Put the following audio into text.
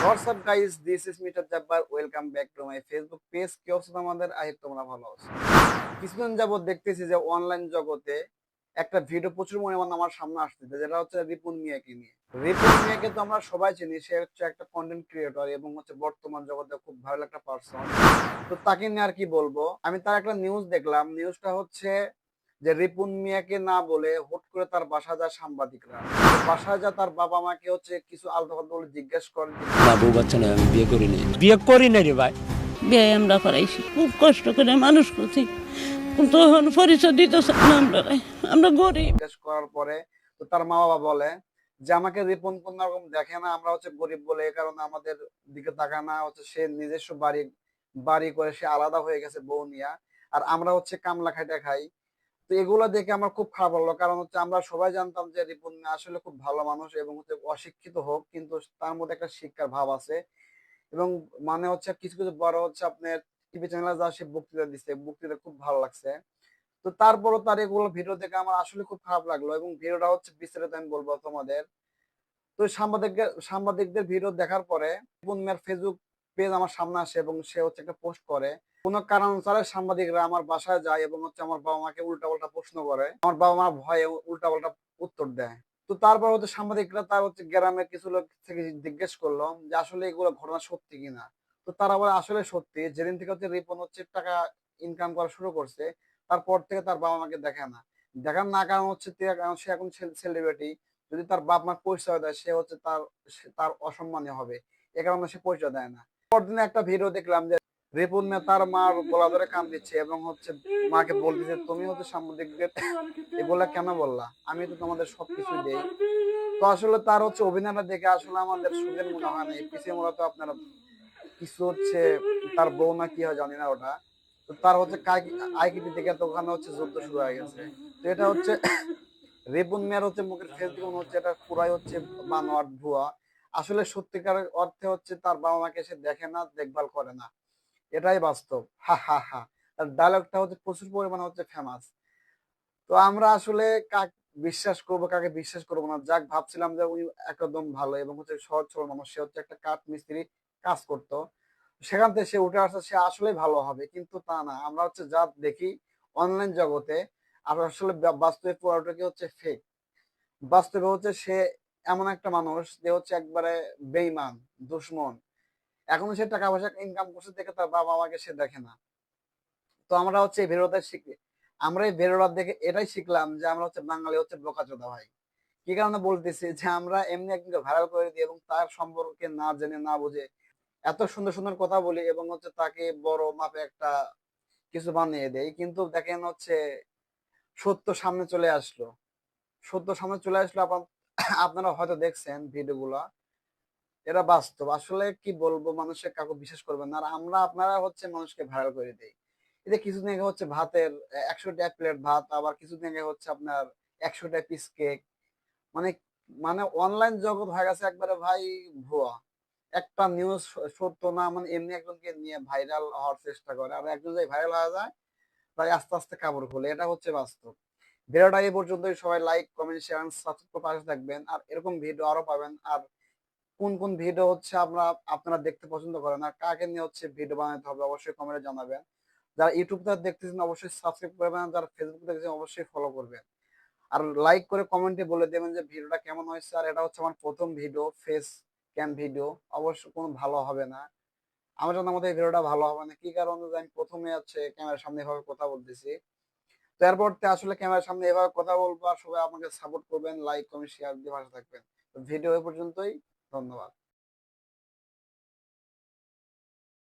What's up guys, this is Mr. Jabbar. Welcome back to my Facebook page. কি অবস্থা তোমাদের? I hope তোমরা ভালো আছো। কিছুদিন যাবত দেখতেছি যে অনলাইন জগতে একটা ভিডিও প্রচুর পরিমাণে আমার সামনে আসতেছে, যেটা হচ্ছে রিপন মিয়াকে নিয়ে। রিপন মিয়াকে তো আমরা সবাই চিনি, সে হচ্ছে একটা কন্টেন্ট ক্রিয়েটর এবং হচ্ছে বর্তমান জগতে খুব ভালো একটা পার্সন। তো তাকে নিয়ে আর কি বলবো, আমি তার একটা নিউজ দেখলাম। নিউজটা হচ্ছে যে রিপন মিয়াকে না বলে হুট করে তার বাসা যায় সাংবাদিকরা। বাসায় যা তার বাবা মাকে হচ্ছে কিছু আলতু ফালতু বলে জিজ্ঞেস করে। না, বউ বাচ্চা নয়, আমি বিয়ে করি নাই। বিয়ে করি নাই রে ভাই। বিয়ে আমরা করাইছি, খুব কষ্ট করে মানুষ করছি, কিন্তু এখন পরিচয় দিতেছে না। আমরা গরিব। জিজ্ঞেস করার পরে তো তার মা বাবা বলে যে আমাকে রিপন কোন রকম দেখে না, আমরা হচ্ছে গরিব বলে এই কারণে আমাদের দিকে তাকায় না। হচ্ছে সে নিজস্ব বাড়ি বাড়ি করে সে আলাদা হয়ে গেছে বউ নিয়া, আর আমরা হচ্ছে কামলা খাইটা খাই। তো এগুলো দেখে আমার খুব খারাপ লাগলো, কারণ হচ্ছে আমরা সবাই জানতাম যে রিপন আসলে খুব ভালো মানুষ এবং হচ্ছে অশিক্ষিত হোক, কিন্তু তার মধ্যে একটা শিক্ষার ভাব আছে। এবং মানে হচ্ছে কিছু কিছু বড় হচ্ছে আপনার টিভি চ্যানেলে যা সে বক্তৃতা দিচ্ছে, বক্তৃতা খুব ভালো লাগছে। তো তারপরও তার এগুলো ভিডিও দেখে আমার আসলে খুব খারাপ লাগলো, এবং ভিডিওটা হচ্ছে বিস্তারিত আমি বলবো তোমাদের। তো সাংবাদিকদের ভিডিও দেখার পরে রিপন মিয়ার ফেসবুক পেজ আমার সামনে আসে এবং সে হচ্ছে একটা পোস্ট করে। কোনো কারণ ছাড়া সাংবাদিকরা আমার বাসায় যায় এবং হচ্ছে আমার বাবা মাকে উল্টাপাল্টা প্রশ্ন করে, আমার বাবা মা ভয়ে উল্টাপাল্টা উত্তর দেয়। তো তারপর হচ্ছে সাংবাদিকরা তার হচ্ছে গ্রামের কিছু লোক থেকে জিজ্ঞেস করলো যে আসলে এগুলো ঘটনা সত্যি কিনা। তো তারা বলে আসলে সত্যি, যেদিন থেকে হচ্ছে রিপন হচ্ছে টাকা ইনকাম করা শুরু করছে তারপর থেকে তার বাবা মাকে দেখে না। দেখার না কারণ হচ্ছে সে এখন সেলিব্রিটি, যদি তার বাপ মা পরিচয় দেয় সে হচ্ছে তার অসম্মানী হবে, এ কারণে সে পরিচয় দেয় না। পরদিনে একটা ভিডিও দেখলাম যে রিপন মিয়া তার মার গলা ধরে কান দিচ্ছে এবং হচ্ছে মাকে বলতেছে তুমি হচ্ছে সাংবাদিকদের এগুলা কেন বললা, আমি তো তোমাদের সবকিছু দেই। তো আসলে তার হচ্ছে অভিনয়টা দেখে আসলে আমাদের সুখের মনে হয় না, এই পিছিয়ে মূলত আপনারা কিছু হচ্ছে তার বউ না কি হয় জানি না ওটা। তো তার হচ্ছে আইকিটি থেকে তো ওখানে হচ্ছে যুদ্ধ শুরু হয়ে গেছে। তো এটা হচ্ছে রিপন মিয়ার হচ্ছে মুখের ফেস দিয়ে মনে হচ্ছে এটা পুরাই হচ্ছে বানোয়াট ভুয়া। আসলে সত্যিকার অর্থে হচ্ছে তার বাবা মাকে সে দেখে না, দেখভাল করে না, এটাই বাস্তব। হা হা হা। তার ডায়লগটা হচ্ছে প্রচুর পরিমাণে হচ্ছে ফেমাস। তো আমরা আসলে বিশ্বাস করবো কাকে বিশ্বাস করবো না। যাক ভাবছিলাম যে উনি একদম ভালো এবং হচ্ছে সহজ সরল মানুষ, সে হচ্ছে একটা কাঠ মিস্ত্রি কাজ করতো, সেখান থেকে সে উঠে আসছে, সে আসলে ভালো হবে, কিন্তু তা না। আমরা হচ্ছে যা দেখি অনলাইন জগতে, আর আসলে বাস্তবে পুরোটাকে হচ্ছে ফেক। বাস্তবে হচ্ছে সে এমন একটা মানুষ যে হচ্ছে একবারে বেইমান, দুশ্মন। এখনো সে টাকা পয়সা ইনকাম করছে দেখে তার বাবা মাকে সে দেখে না। তো আমরা হচ্ছে এই ভিডিওটা শিখি, আমরা এই ভিডিওটা দেখে এটাই শিখলাম যে আমরা হচ্ছে বাঙালি হচ্ছে বোকাচোদা ভাই। কি কারণে বলতেছি, যে আমরা এমনি একজনকে ভাইরাল করে দিই এবং তার সম্পর্কে না জেনে না বুঝে এত সুন্দর সুন্দর কথা বলি এবং হচ্ছে তাকে বড় মাপে একটা কিছু বানিয়ে দেয়। কিন্তু দেখেন হচ্ছে সত্য সামনে চলে আসলো, সত্য সামনে চলে আসলো। আপনারা হয়তো দেখছেন ভিডিওগুলা, এটা বাস্তব। আসলে কি বলবো, মানুষের কাউকে বিশ্বাস করবেন না। আর আপনারা হচ্ছে মানুষকে ভাইরাল করে দেয়। এই যে কিছুদিন আগে হচ্ছে ভাতের 100 টাকা প্লেট ভাত, আবার কিছুদিন আগে হচ্ছে আপনার 100 টাকা পিস কেক। মানে মানে অনলাইন জগৎ হয়ে গেছে একবারে ভাই ভুয়া। একটা নিউজ সত্য না, মানে এমনি একজনকে নিয়ে ভাইরাল হওয়ার চেষ্টা করে, আর একজন যদি ভাইরাল হয়ে যায় তাই আস্তে আস্তে কাপড় খোলে, এটা হচ্ছে বাস্তব। ভিডিওটা এই পর্যন্তই। সবাই লাইক কমেন্ট শেয়ার সাবস্ক্রাইব করে পাশে থাকবেন, আর এরকম ভিডিও আরো পাবেন। আর কোন কোন ভিডিও হচ্ছে আপনারা দেখতে পছন্দ করেন, আর কাকে নিয়ে হচ্ছে ভিডিও বানাতে হবে অবশ্যই কমেন্টে জানাবেন। যারা ইউটিউবটা দেখতেছেন অবশ্যই সাবস্ক্রাইব করবেন, যারা ফেসবুক দেখতেছেন অবশ্যই ফলো করবেন। আর লাইক করে কমেন্টে বলে দেবেন যে ভিডিওটা কেমন হয়েছে। আর এটা হচ্ছে আমার প্রথম ভিডিও, ফেস ক্যাম ভিডিও, অবশ্য কোনো ভালো হবে না। আমার জানার মধ্যে এই ভিডিওটা ভালো হবে না, কি কারণে যে আমি প্রথমে হচ্ছে ক্যামেরার সামনে এভাবে কথা বলতেছি। তো এরপর আসলে ক্যামেরার সামনে এভাবে কথা বলবো, আর সবাই আমাকে সাপোর্ট করবেন, লাইক কমেন্ট শেয়ার দিয়ে ভালো থাকবেন। তো ভিডিও এ পর্যন্তই, ধন্যবাদ।